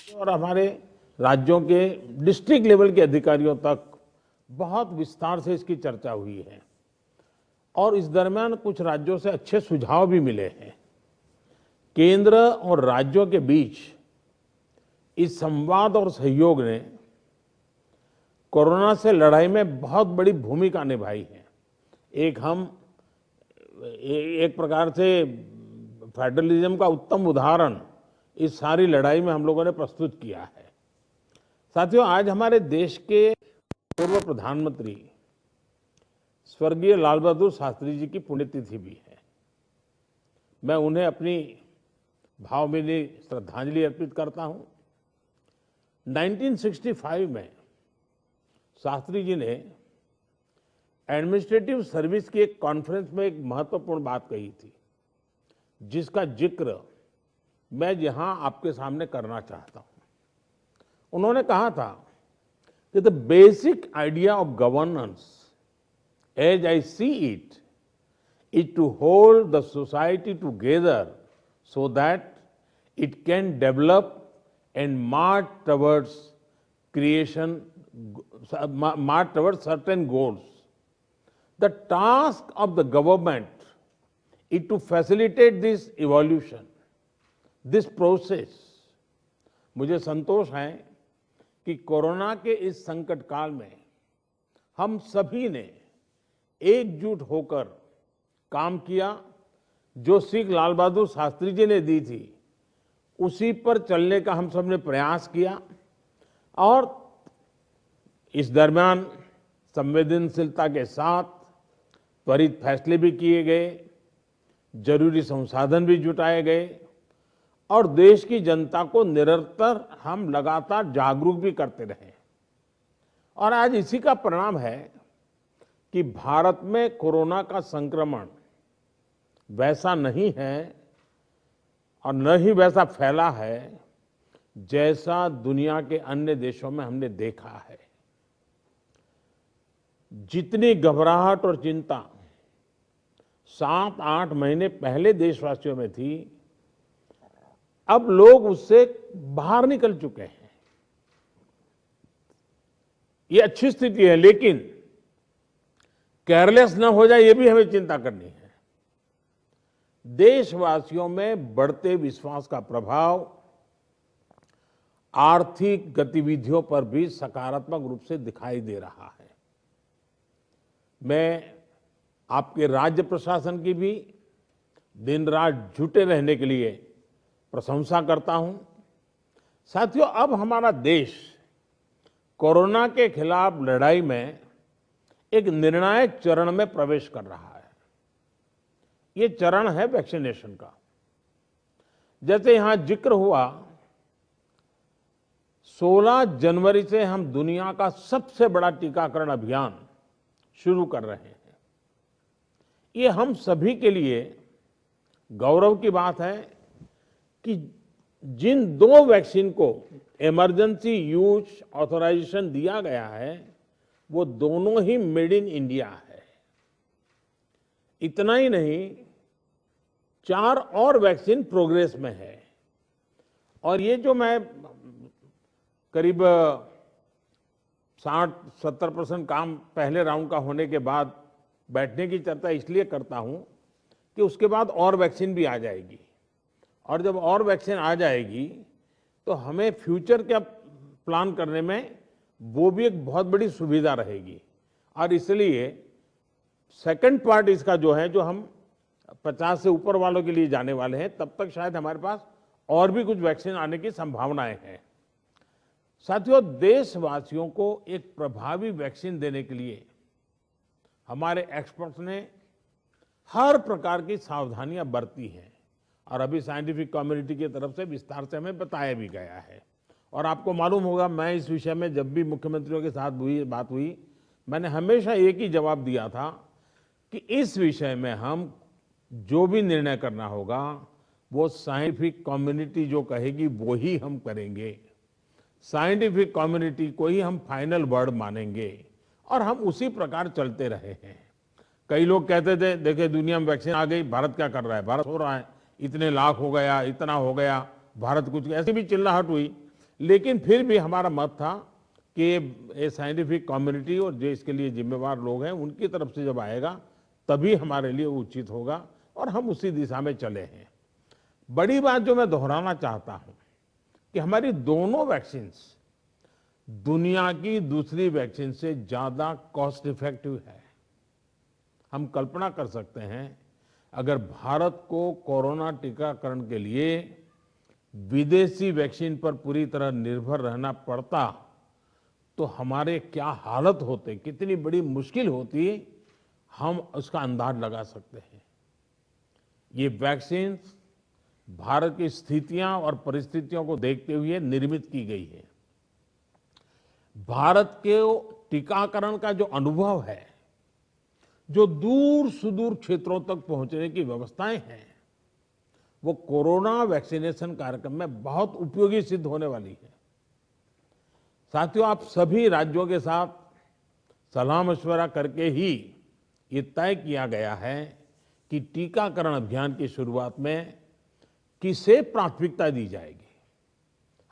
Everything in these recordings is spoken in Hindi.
और हमारे राज्यों के डिस्ट्रिक्ट लेवल के अधिकारियों तक बहुत विस्तार से इसकी चर्चा हुई है और इस दरमियान कुछ राज्यों से अच्छे सुझाव भी मिले हैं। केंद्र और राज्यों के बीच इस संवाद और सहयोग ने कोरोना से लड़ाई में बहुत बड़ी भूमिका निभाई है। एक प्रकार से फेडरलिज्म का उत्तम उदाहरण इस सारी लड़ाई में हम लोगों ने प्रस्तुत किया है। साथियों, आज हमारे देश के पूर्व प्रधानमंत्री स्वर्गीय लाल बहादुर शास्त्री जी की पुण्यतिथि भी है। मैं उन्हें अपनी भावभीनी श्रद्धांजलि अर्पित करता हूं। 1965 में शास्त्री जी ने एडमिनिस्ट्रेटिव सर्विस की एक कॉन्फ्रेंस में एक महत्वपूर्ण बात कही थी, जिसका जिक्र मैं यहां आपके सामने करना चाहता हूं। उन्होंने कहा था कि the basic idea of governance as I see it is to hold the society together so that it can develop and march towards certain goals. The task of the government is to facilitate this evolution, this process. मुझे संतोष है कि कोरोना के इस संकट काल में हम सभी ने एकजुट होकर काम किया। जो सीख लाल बहादुर शास्त्री जी ने दी थी, उसी पर चलने का हम सब ने प्रयास किया और इस दरमियान संवेदनशीलता के साथ त्वरित फैसले भी किए गए, जरूरी संसाधन भी जुटाए गए और देश की जनता को निरंतर हम लगातार जागरूक भी करते रहे। और आज इसी का परिणाम है कि भारत में कोरोना का संक्रमण वैसा नहीं है और न ही वैसा फैला है जैसा दुनिया के अन्य देशों में हमने देखा है। जितनी घबराहट और चिंता 7-8 महीने पहले देशवासियों में थी, अब लोग उससे बाहर निकल चुके हैं। ये अच्छी स्थिति है, लेकिन केयरलेस न हो जाए, ये भी हमें चिंता करनी है। देशवासियों में बढ़ते विश्वास का प्रभाव आर्थिक गतिविधियों पर भी सकारात्मक रूप से दिखाई दे रहा है। मैं आपके राज्य प्रशासन की भी दिन रात जुटे रहने के लिए प्रशंसा करता हूं। साथियों, अब हमारा देश कोरोना के खिलाफ लड़ाई में एक निर्णायक चरण में प्रवेश कर रहा है। ये चरण है वैक्सीनेशन का। जैसे यहां जिक्र हुआ, 16 जनवरी से हम दुनिया का सबसे बड़ा टीकाकरण अभियान शुरू कर रहे हैं। ये हम सभी के लिए गौरव की बात है कि जिन 2 वैक्सीन को इमरजेंसी यूज ऑथराइजेशन दिया गया है, वो दोनों ही मेड इन इंडिया है। इतना ही नहीं, 4 और वैक्सीन प्रोग्रेस में है। और ये जो मैं करीब 60-70% काम पहले राउंड का होने के बाद बैठने की चर्चा इसलिए करता हूं कि उसके बाद और वैक्सीन भी आ जाएगी, और जब और वैक्सीन आ जाएगी तो हमें फ्यूचर का प्लान करने में वो भी एक बहुत बड़ी सुविधा रहेगी। और इसलिए सेकंड पार्ट इसका जो है, जो हम 50 से ऊपर वालों के लिए जाने वाले हैं, तब तक शायद हमारे पास और भी कुछ वैक्सीन आने की संभावनाएं हैं। साथियों, देशवासियों को एक प्रभावी वैक्सीन देने के लिए हमारे एक्सपर्ट्स ने हर प्रकार की सावधानियां बरती हैं और अभी साइंटिफिक कम्युनिटी की तरफ से विस्तार से हमें बताया भी गया है। और आपको मालूम होगा, मैं इस विषय में जब भी मुख्यमंत्रियों के साथ बात हुई, मैंने हमेशा एक ही जवाब दिया था कि इस विषय में हम जो भी निर्णय करना होगा वो साइंटिफिक कम्युनिटी जो कहेगी वो ही हम करेंगे। साइंटिफिक कम्युनिटी को ही हम फाइनल वर्ड मानेंगे और हम उसी प्रकार चलते रहे हैं। कई लोग कहते थे, देखिए दुनिया में वैक्सीन आ गई, भारत क्या कर रहा है, भारत हो रहा है, इतने लाख हो गया, इतना हो गया, भारत कुछ, ऐसी भी चिल्लाहट हुई। लेकिन फिर भी हमारा मत था कि ये साइंटिफिक कम्युनिटी और जो इसके लिए जिम्मेवार लोग हैं उनकी तरफ से जब आएगा तभी हमारे लिए उचित होगा, और हम उसी दिशा में चले हैं। बड़ी बात जो मैं दोहराना चाहता हूं कि हमारी दोनों वैक्सीन्स दुनिया की दूसरी वैक्सीन से ज्यादा कॉस्ट इफेक्टिव है। हम कल्पना कर सकते हैं, अगर भारत को कोरोना टीकाकरण के लिए विदेशी वैक्सीन पर पूरी तरह निर्भर रहना पड़ता तो हमारे क्या हालत होते, कितनी बड़ी मुश्किल होती, हम उसका अंदाज लगा सकते हैं। ये वैक्सीन भारत की स्थितियां और परिस्थितियों को देखते हुए निर्मित की गई है। भारत के टीकाकरण का जो अनुभव है, जो दूर सुदूर क्षेत्रों तक पहुंचने की व्यवस्थाएं हैं, वो कोरोना वैक्सीनेशन कार्यक्रम में बहुत उपयोगी सिद्ध होने वाली है। साथियों, आप सभी राज्यों के साथ सलाह मशवरा करके ही ये तय किया गया है कि टीकाकरण अभियान की शुरुआत में किसे प्राथमिकता दी जाएगी।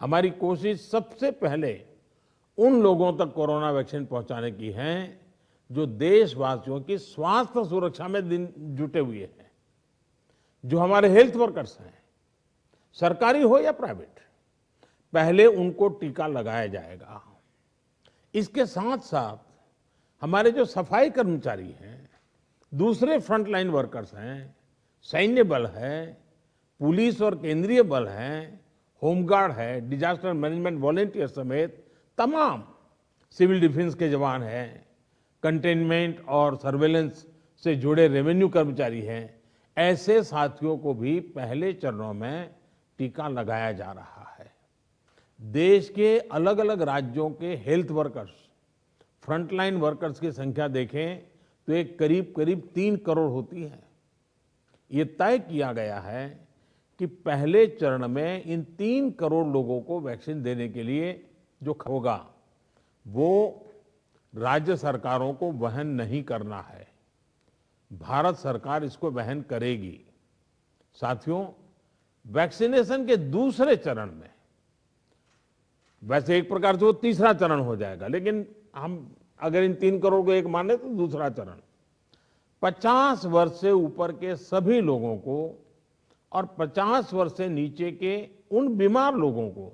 हमारी कोशिश सबसे पहले उन लोगों तक कोरोना वैक्सीन पहुंचाने की है जो देशवासियों की स्वास्थ्य सुरक्षा में जुटे हुए हैं, जो हमारे हेल्थ वर्कर्स हैं, सरकारी हो या प्राइवेट, पहले उनको टीका लगाया जाएगा। इसके साथ साथ हमारे जो सफाई कर्मचारी हैं, दूसरे फ्रंटलाइन वर्कर्स हैं, सैन्य बल है, पुलिस और केंद्रीय बल हैं, होमगार्ड है, डिजास्टर मैनेजमेंट वॉलेंटियर समेत तमाम सिविल डिफेंस के जवान हैं, कंटेनमेंट और सर्वेलेंस से जुड़े रेवेन्यू कर्मचारी हैं, ऐसे साथियों को भी पहले चरणों में टीका लगाया जा रहा है। देश के अलग अलग राज्यों के हेल्थ वर्कर्स, फ्रंटलाइन वर्कर्स की संख्या देखें तो एक करीब करीब 3 करोड़ होती है। ये तय किया गया है कि पहले चरण में इन 3 करोड़ लोगों को वैक्सीन देने के लिए जो होगा वो राज्य सरकारों को वहन नहीं करना है, भारत सरकार इसको वहन करेगी। साथियों, वैक्सीनेशन के दूसरे चरण में, वैसे एक प्रकार से वो तीसरा चरण हो जाएगा, लेकिन हम अगर इन 3 करोड़ को एक माने तो दूसरा चरण 50 वर्ष से ऊपर के सभी लोगों को और 50 वर्ष से नीचे के उन बीमार लोगों को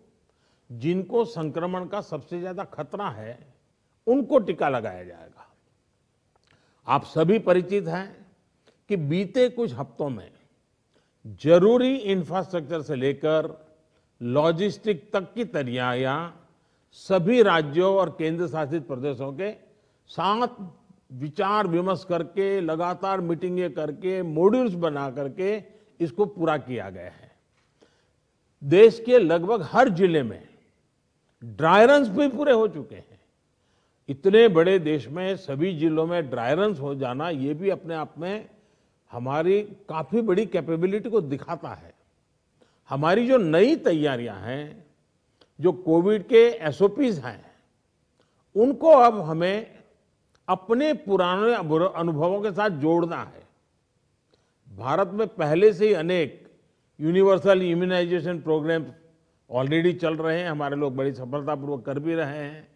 जिनको संक्रमण का सबसे ज्यादा खतरा है, उनको टीका लगाया जाएगा। आप सभी परिचित हैं कि बीते कुछ हफ्तों में जरूरी इंफ्रास्ट्रक्चर से लेकर लॉजिस्टिक तक की तैयारियां सभी राज्यों और केंद्र शासित प्रदेशों के साथ विचार विमर्श करके, लगातार मीटिंगें करके, मॉड्यूल्स बना करके इसको पूरा किया गया है। देश के लगभग हर जिले में ड्राई रन्स भी पूरे हो चुके हैं। इतने बड़े देश में सभी जिलों में ड्राई रन्स हो जाना, ये भी अपने आप में हमारी काफी बड़ी कैपेबिलिटी को दिखाता है। हमारी जो नई तैयारियां हैं, जो कोविड के एसओपीज हैं, उनको अब हमें अपने पुराने अनुभवों के साथ जोड़ना है। भारत में पहले से ही अनेक यूनिवर्सल इम्यूनाइजेशन प्रोग्राम ऑलरेडी चल रहे हैं, हमारे लोग बड़ी सफलतापूर्वक कर भी रहे हैं।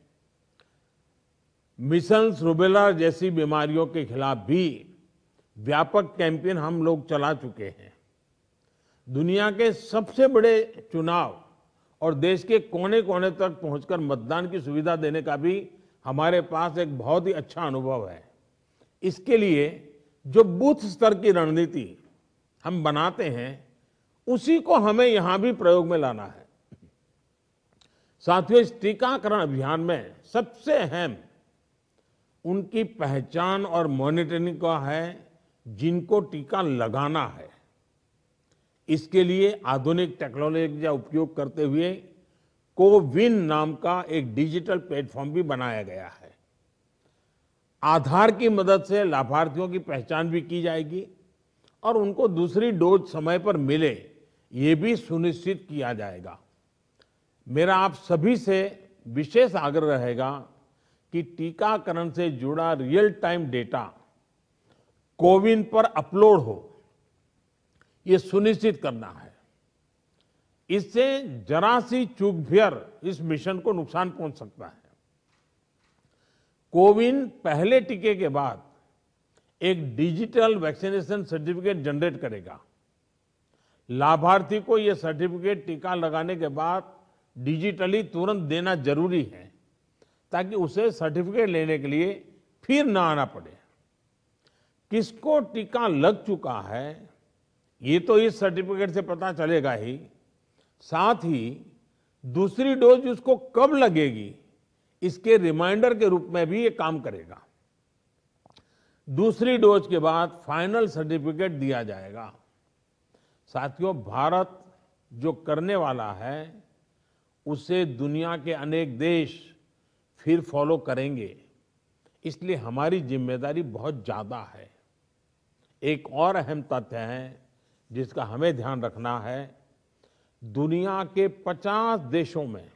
मिशंस रूबेला जैसी बीमारियों के खिलाफ भी व्यापक कैंपेन हम लोग चला चुके हैं। दुनिया के सबसे बड़े चुनाव और देश के कोने कोने तक पहुंचकर मतदान की सुविधा देने का भी हमारे पास एक बहुत ही अच्छा अनुभव है। इसके लिए जो बूथ स्तर की रणनीति हम बनाते हैं, उसी को हमें यहां भी प्रयोग में लाना है। साथियों, इस टीकाकरण अभियान में सबसे अहम उनकी पहचान और मॉनिटरिंग का है जिनको टीका लगाना है। इसके लिए आधुनिक टेक्नोलॉजी का उपयोग करते हुए कोविन नाम का एक डिजिटल प्लेटफॉर्म भी बनाया गया है। आधार की मदद से लाभार्थियों की पहचान भी की जाएगी और उनको दूसरी डोज समय पर मिले, ये भी सुनिश्चित किया जाएगा। मेरा आप सभी से विशेष आग्रह रहेगा कि टीकाकरण से जुड़ा रियल टाइम डेटा कोविन पर अपलोड हो, ये सुनिश्चित करना है। इससे जरा सी चूक भर इस मिशन को नुकसान पहुंच सकता है। कोविन पहले टीके के बाद एक डिजिटल वैक्सीनेशन सर्टिफिकेट जनरेट करेगा। लाभार्थी को यह सर्टिफिकेट टीका लगाने के बाद डिजिटली तुरंत देना जरूरी है, ताकि उसे सर्टिफिकेट लेने के लिए फिर ना आना पड़े। किसको टीका लग चुका है ये तो इस सर्टिफिकेट से पता चलेगा ही, साथ ही दूसरी डोज उसको कब लगेगी इसके रिमाइंडर के रूप में भी ये काम करेगा। दूसरी डोज के बाद फाइनल सर्टिफिकेट दिया जाएगा। साथियों, भारत जो करने वाला है उसे दुनिया के अनेक देश फिर फॉलो करेंगे, इसलिए हमारी जिम्मेदारी बहुत ज्यादा है। एक और अहम तथ्य है जिसका हमें ध्यान रखना है, दुनिया के 50 देशों में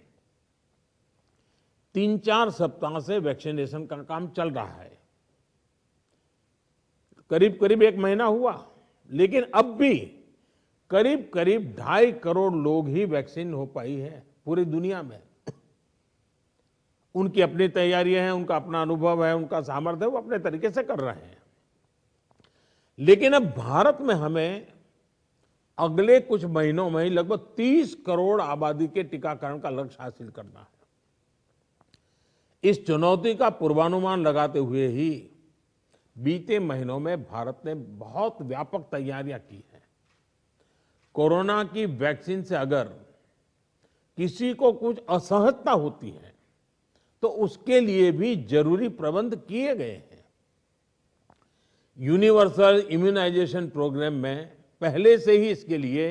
3-4 सप्ताह से वैक्सीनेशन का काम चल रहा है। करीब करीब 1 महीना हुआ, लेकिन अब भी करीब करीब 2.5 करोड़ लोग ही वैक्सीन हो पाई है पूरी दुनिया में। उनकी अपनी तैयारियां हैं, उनका अपना अनुभव है, उनका सामर्थ्य है, वो अपने तरीके से कर रहे हैं। लेकिन अब भारत में हमें अगले कुछ महीनों में ही लगभग 30 करोड़ आबादी के टीकाकरण का लक्ष्य हासिल करना है। इस चुनौती का पूर्वानुमान लगाते हुए ही बीते महीनों में भारत ने बहुत व्यापक तैयारियां की हैं। कोरोना की वैक्सीन से अगर किसी को कुछ असहजता होती है तो उसके लिए भी जरूरी प्रबंध किए गए हैं। यूनिवर्सल इम्यूनाइजेशन प्रोग्राम में पहले से ही इसके लिए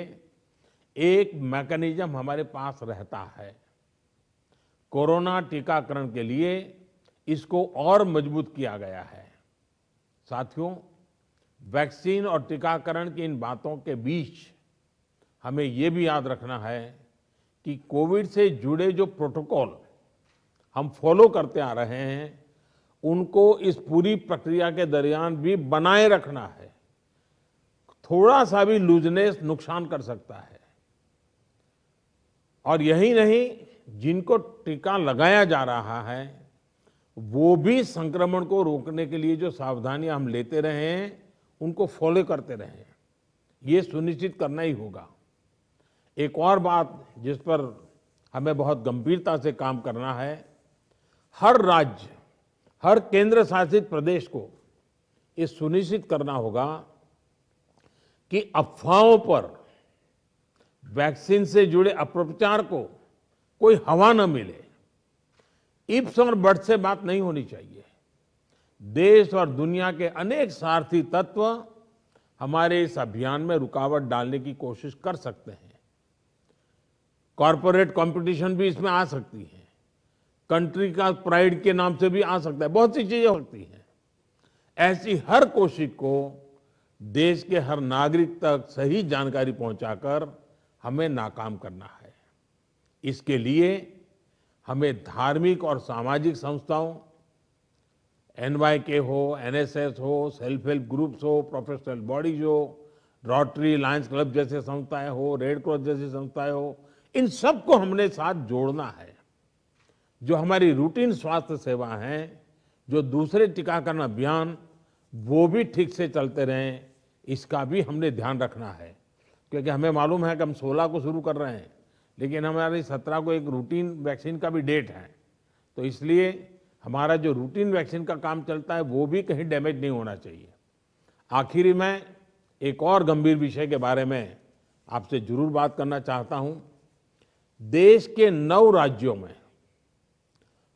एक मैकेनिज्म हमारे पास रहता है। कोरोना टीकाकरण के लिए इसको और मजबूत किया गया है। साथियों, वैक्सीन और टीकाकरण की इन बातों के बीच हमें ये भी याद रखना है कि कोविड से जुड़े जो प्रोटोकॉल हम फॉलो करते आ रहे हैं, उनको इस पूरी प्रक्रिया के दरमियान भी बनाए रखना है। थोड़ा सा भी लूजनेस नुकसान कर सकता है। और यही नहीं, जिनको टीका लगाया जा रहा है वो भी संक्रमण को रोकने के लिए जो सावधानियां हम लेते रहे हैं उनको फॉलो करते रहे। ये सुनिश्चित करना ही होगा। एक और बात जिस पर हमें बहुत गंभीरता से काम करना है, हर राज्य, हर केंद्र शासित प्रदेश को ये सुनिश्चित करना होगा कि अफवाहों पर, वैक्सीन से जुड़े अपप्रचार को कोई हवा न मिले। इफ्स और बट्स से बात नहीं होनी चाहिए। देश और दुनिया के अनेक स्वार्थी तत्व हमारे इस अभियान में रुकावट डालने की कोशिश कर सकते हैं। कॉरपोरेट कंपटीशन भी इसमें आ सकती है, कंट्री का प्राइड के नाम से भी आ सकता है, बहुत सी चीजें हो सकती हैं। ऐसी हर कोशिश को देश के हर नागरिक तक सही जानकारी पहुंचाकर हमें नाकाम करना है। इसके लिए हमें धार्मिक और सामाजिक संस्थाओं, NYK हो, NSS हो, सेल्फ हेल्प ग्रुप्स हो, प्रोफेशनल बॉडीज हो, रोटरी, लायंस क्लब जैसे संस्थाएं हो, रेड क्रॉस जैसी संस्थाएं हो, इन सबको हमने साथ जोड़ना है। जो हमारी रूटीन स्वास्थ्य सेवा है, जो दूसरे टीकाकरण अभियान, वो भी ठीक से चलते रहें, इसका भी हमने ध्यान रखना है। क्योंकि हमें मालूम है कि हम 16 को शुरू कर रहे हैं, लेकिन हमारी 17 को एक रूटीन वैक्सीन का भी डेट है। तो इसलिए हमारा जो रूटीन वैक्सीन का काम चलता है वो भी कहीं डैमेज नहीं होना चाहिए। आखिरी में एक और गंभीर विषय के बारे में आपसे जरूर बात करना चाहता हूं। देश के 9 राज्यों में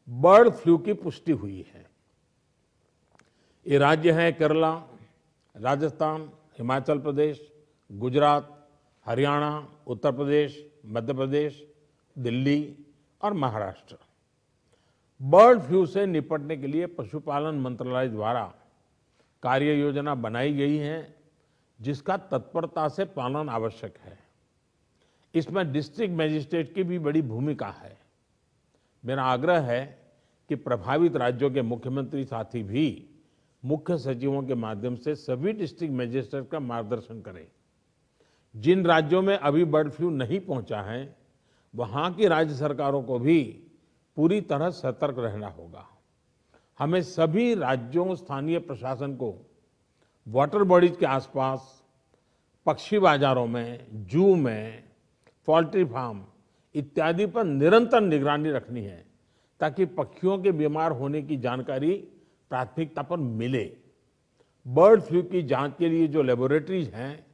बर्ड फ्लू की पुष्टि हुई है। ये राज्य हैं केरला, राजस्थान, हिमाचल प्रदेश, गुजरात, हरियाणा, उत्तर प्रदेश, मध्य प्रदेश, दिल्ली और महाराष्ट्र। बर्ड फ्लू से निपटने के लिए पशुपालन मंत्रालय द्वारा कार्य योजना बनाई गई है, जिसका तत्परता से पालन आवश्यक है। इसमें डिस्ट्रिक्ट मजिस्ट्रेट की भी बड़ी भूमिका है। मेरा आग्रह है कि प्रभावित राज्यों के मुख्यमंत्री साथी भी मुख्य सचिवों के माध्यम से सभी डिस्ट्रिक्ट मजिस्ट्रेट का मार्गदर्शन करें, जिन राज्यों में अभी बर्ड फ्लू नहीं पहुंचा है, वहां की राज्य सरकारों को भी पूरी तरह सतर्क रहना होगा। हमें सभी राज्यों, स्थानीय प्रशासन को वाटर बॉडीज के आसपास, पक्षी बाजारों में, जू में, पोल्ट्री फार्म इत्यादि पर निरंतर निगरानी रखनी है, ताकि पक्षियों के बीमार होने की जानकारी प्राथमिकता पर मिले। बर्ड फ्लू की जांच के लिए जो लेबोरेटरीज हैं,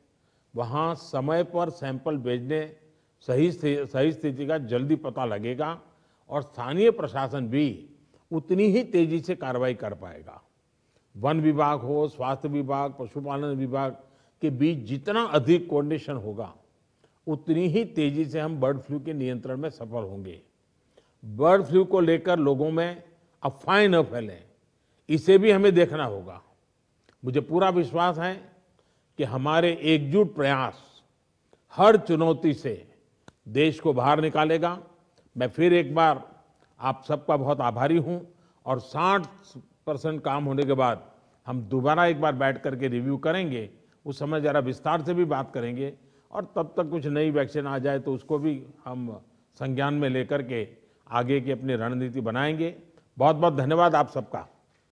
वहां समय पर सैंपल भेजने सही स्थिति का जल्दी पता लगेगा और स्थानीय प्रशासन भी उतनी ही तेजी से कार्रवाई कर पाएगा। वन विभाग हो, स्वास्थ्य विभाग, पशुपालन विभाग के बीच जितना अधिक कोऑर्डिनेशन होगा, उतनी ही तेजी से हम बर्ड फ्लू के नियंत्रण में सफल होंगे। बर्ड फ्लू को लेकर लोगों में अफवाहें न फैलें, इसे भी हमें देखना होगा। मुझे पूरा विश्वास है कि हमारे एकजुट प्रयास हर चुनौती से देश को बाहर निकालेगा। मैं फिर एक बार आप सबका बहुत आभारी हूं और 60% काम होने के बाद हम दोबारा एक बार बैठ करके रिव्यू करेंगे। उस समय जरा विस्तार से भी बात करेंगे और तब तक कुछ नई वैक्सीन आ जाए तो उसको भी हम संज्ञान में लेकर के आगे की अपनी रणनीति बनाएंगे। बहुत बहुत धन्यवाद आप सबका।